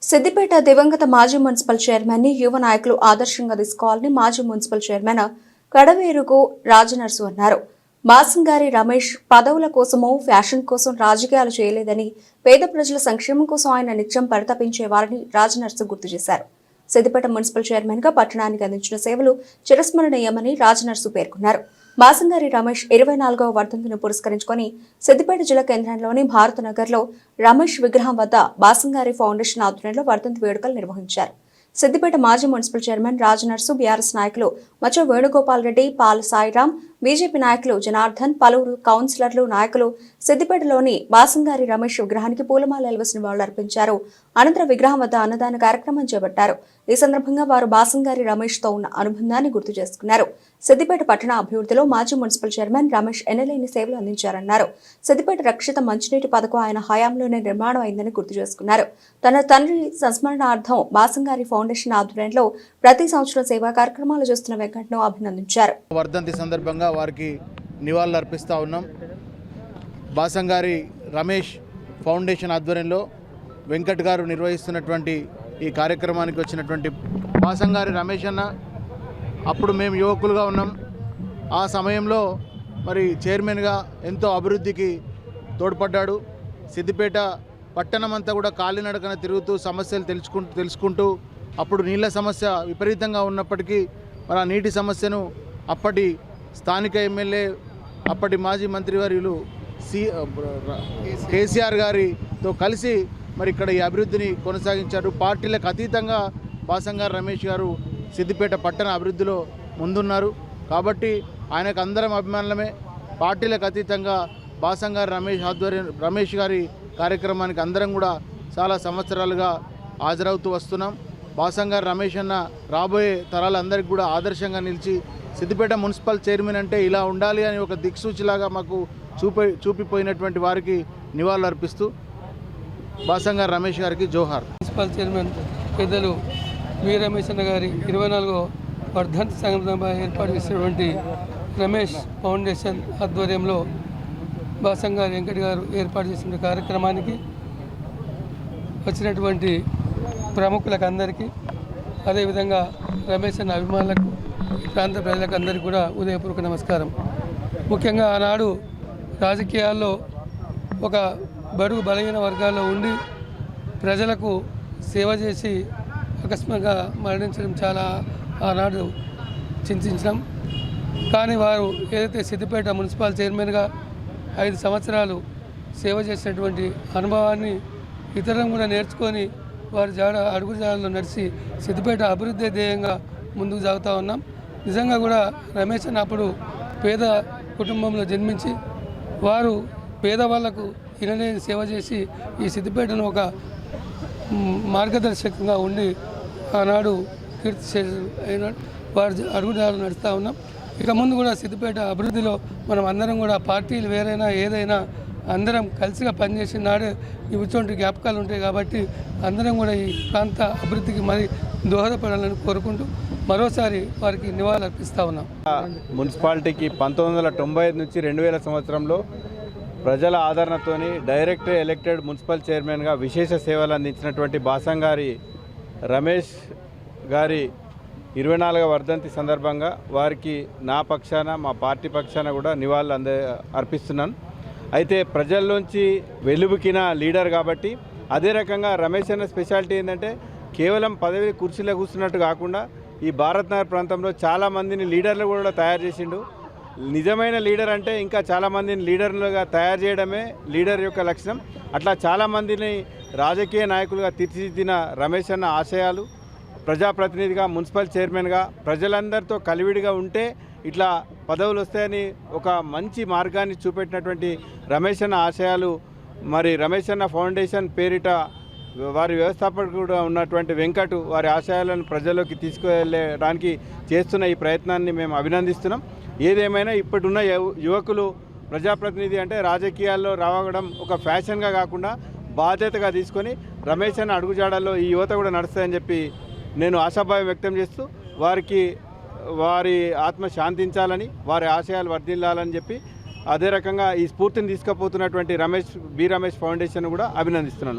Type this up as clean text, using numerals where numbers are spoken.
సిద్దిపేట దివంగత మాజీ municipal chairman ని యువ నాయకులు ఆదర్శంగా తీసుకోవాలని మాజీ మున్సిపల్ చైర్మన్ కడవేరుకు రాజనర్సు అన్నారు. బాసంగారి రమేష్ పదవుల కోసమో ఫ్యాషన్ కోసం రాజకీయాలు చేయలేదని, పేద ప్రజల సంక్షేమం కోసం ఆయన నిత్యం పరితపించేవారని రాజనర్సు గుర్తు చేశారు. సిద్దిపేట మున్సిపల్ చైర్మన్ గా పట్టణానికి అందించిన సేవలు చిరస్మరణీయమని రాజనర్సు పేర్కొన్నారు. బాసంగారి రమేష్ 24వ వర్ధంతిని పురస్కరించుకొని సిద్దిపేట జిల్లా కేంద్రంలోని భారత్ నగర్ లో రమేష్ విగ్రహం వద్ద బాసంగారి ఫౌండేషన్ ఆధ్వర్యంలో వర్ధంతి వేడుకలు నిర్వహించారు. సిద్దిపేట మాజీ మున్సిపల్ చైర్మన్ రాజనర్సు, బీఆర్ఎస్ నాయకులు మచ్చ వేణుగోపాల్ రెడ్డి, పాల సాయిరాం, బీజేపీ నాయకులు జనార్దన్, పలువురు కౌన్సిలర్లు, నాయకులు సిద్దిపేటలోని బాసంగారి రమేష్ విగ్రహానికి పూలమాలలు వేసి నివాళులర్పించారు. అనంతరం విగ్రహం వద్ద అన్నదాన కార్యక్రమం చేపట్టారు. ఈ సందర్భంగా వారు బాసంగారి రమేష్ తో ఉన్న అనుబంధాన్ని గుర్తు చేసుకున్నారు. సిద్దిపేట పట్టణ అభివృద్ధిలో మాజీ మున్సిపల్ చైర్మన్ రమేష్ ఎనలేని సేవలు అందించారన్నారు. సిద్దిపేట రక్షిత మంచినీటి పథకం ఆయన హయాంలోనే నిర్మాణం అయిందని గుర్తు చేసుకున్నారు. తన తండ్రి సంస్మరణార్థం బాసంగారి ఫౌండేషన్ ఆధ్వర్యంలో ప్రతి సంవత్సరం సేవా కార్యక్రమాలు చేస్తున్న వెంకట్ను అభినందించారు. వర్ధంతి సందర్భంగా వారికి నివాళులు అర్పిస్తూ ఉన్నాం. బాసంగారి రమేష్ ఫౌండేషన్ ఆధ్వర్యంలో వెంకట్ గారు నిర్వహిస్తున్నటువంటి ఈ కార్యక్రమానికి వచ్చినటువంటి బాసంగారి రమేష్ అన్న, అప్పుడు మేము యువకులుగా ఉన్నాం. ఆ సమయంలో మరి చైర్మన్గా ఎంతో అభివృద్ధికి తోడ్పడ్డాడు. సిద్దిపేట పట్టణం అంతా కూడా కాలినడకన తిరుగుతూ సమస్యలు తెలుసుకుంటూ అప్పుడు నీళ్ళ సమస్య విపరీతంగా ఉన్నప్పటికీ మరి ఆ నీటి సమస్యను అప్పటి స్థానిక ఎమ్మెల్యే, అప్పటి మాజీ మంత్రివర్యులు కేసీఆర్ గారితో కలిసి మరి ఇక్కడ ఈ అభివృద్ధిని కొనసాగించారు. పార్టీలకు అతీతంగా బాసంగారి రమేష్ గారు సిద్దిపేట పట్టణ అభివృద్ధిలో ముందున్నారు. కాబట్టి ఆయనకు అందరం అభిమానులమే. పార్టీలకు అతీతంగా బాసంగారి రమేష్ గారి కార్యక్రమానికి అందరం కూడా చాలా సంవత్సరాలుగా హాజరవుతూ వస్తున్నాం. బాసంగారి రమేష్ అన్న రాబోయే తరాలందరికీ కూడా ఆదర్శంగా నిలిచి సిద్దిపేట మున్సిపల్ చైర్మన్ అంటే ఇలా ఉండాలి అని ఒక దిక్సూచిలాగా మాకు చూపిపోయినటువంటి వారికి నివాళులు అర్పిస్తూ బాసంగారి రమేష్ గారికి జోహార్. మున్సిపల్ చైర్మన్ పెద్దలు వి రమేష్ అన్న గారి 24వ వర్ధంతి సందర్భంగా ఏర్పాటు చేసినటువంటి రమేష్ ఫౌండేషన్ ఆధ్వర్యంలో బాసంగారి వెంకట్ గారు ఏర్పాటు చేసిన కార్యక్రమానికి వచ్చినటువంటి ప్రముఖులకు అందరికీ, అదేవిధంగా రమేష్ అన్న అభిమానులకు, ప్రాంత ప్రజలకు అందరికీ కూడా ఉదయపూర్వక నమస్కారం. ముఖ్యంగా ఆనాడు రాజకీయాల్లో ఒక బడుగు బలహీన వర్గాల్లో ఉండి ప్రజలకు సేవ చేసి అకస్మాత్తుగా మరణించడం చాలా ఆనాడు చింతించాం. కానీ వారు ఏదైతే సిద్దిపేట మున్సిపల్ చైర్మన్గా 5 సంవత్సరాలు సేవ చేసినటువంటి అనుభవాన్ని ఇతరులను కూడా నేర్చుకొని వారి అడుగుజాడల్లో నడిచి సిద్దిపేట అభివృద్ధి ధ్యేయంగా ముందుకు సాగుతూ ఉన్నాం. నిజంగా కూడా రమేష్ అన్న అప్పుడు పేద కుటుంబంలో జన్మించి వారు పేదవాళ్లకు ఇనలేని సేవ చేసి ఈ సిద్దిపేటను ఒక మార్గదర్శకంగా ఉండి ఆనాడు కీర్తి అయినాడు. వారి అడుగుజాడలు నడుస్తూ ఉన్నాం. ఇక ముందు కూడా సిద్దిపేట అభివృద్ధిలో మనం అందరం కూడా పార్టీలు వేరైనా ఏదైనా అందరం కలిసిగా పనిచేసిన నాడే ఇటువంటి జ్ఞాపకాలు ఉంటాయి. కాబట్టి అందరం కూడా ఈ ప్రాంత అభివృద్ధికి మరి దోహదపడాలని కోరుకుంటూ మరోసారి వారికి నివాళులు అర్పిస్తూ ఉన్నాం. మున్సిపాలిటీకి 1995 నుంచి 2000 సంవత్సరంలో ప్రజల ఆదరణతోని డైరెక్ట్ ఎలక్టెడ్ మున్సిపల్ చైర్మన్గా విశేష సేవలు అందించినటువంటి బాసంగారి రమేష్ గారి 24వ వర్ధంతి సందర్భంగా వారికి నా పక్షాన, మా పార్టీ పక్షాన కూడా నివాళులు అర్పిస్తున్నాను. అయితే ప్రజల్లోంచి వెలుబుకిన లీడర్ కాబట్టి, అదే రకంగా రమేష్ అన్న స్పెషాలిటీ ఏంటంటే కేవలం పదవి కుర్చీలో కూర్చున్నట్టు కాకుండా ఈ భారత్ నగర్ ప్రాంతంలో చాలామందిని లీడర్లు కూడా తయారు చేసిండు. నిజమైన లీడర్ అంటే ఇంకా చాలామందిని లీడర్లుగా తయారు చేయడమే లీడర్ యొక్క లక్షణం. అట్లా చాలామందిని రాజకీయ నాయకులుగా తీర్చిదిద్దిన రమేష్ అన్న ఆశయాలు, ప్రజాప్రతినిధిగా, మున్సిపల్ చైర్మన్గా ప్రజలందరితో కలివిడిగా ఉంటే ఇట్లా పదవులు వస్తాయని ఒక మంచి మార్గాన్ని చూపెట్టినటువంటి రమేష్ అన్న ఆశయాలు, మరి రమేష్ అన్న ఫౌండేషన్ పేరిట వారి వ్యవస్థాపకుడు ఉన్నటువంటి వెంకట్ వారి ఆశయాలను ప్రజల్లోకి తీసుకువెళ్ళడానికి చేస్తున్న ఈ ప్రయత్నాన్ని మేము అభినందిస్తున్నాం. ఏదేమైనా ఇప్పుడున్న యువకులు ప్రజాప్రతినిధి అంటే రాజకీయాల్లో రావడం ఒక ఫ్యాషన్గా కాకుండా బాధ్యతగా తీసుకొని రమేష్ అన్న అడుగుజాడల్లో ఈ యువత కూడా నడుస్తాయని చెప్పి నేను ఆశాభావం వ్యక్తం చేస్తూ వారి ఆత్మ శాంతించాలని, వారి ఆశయాలు వర్ధిల్లాలని చెప్పి అదే రకంగా ఈ స్ఫూర్తిని తీసుకుపోతున్నటువంటి రమేష్ ఫౌండేషన్ కూడా అభినందిస్తున్నాను.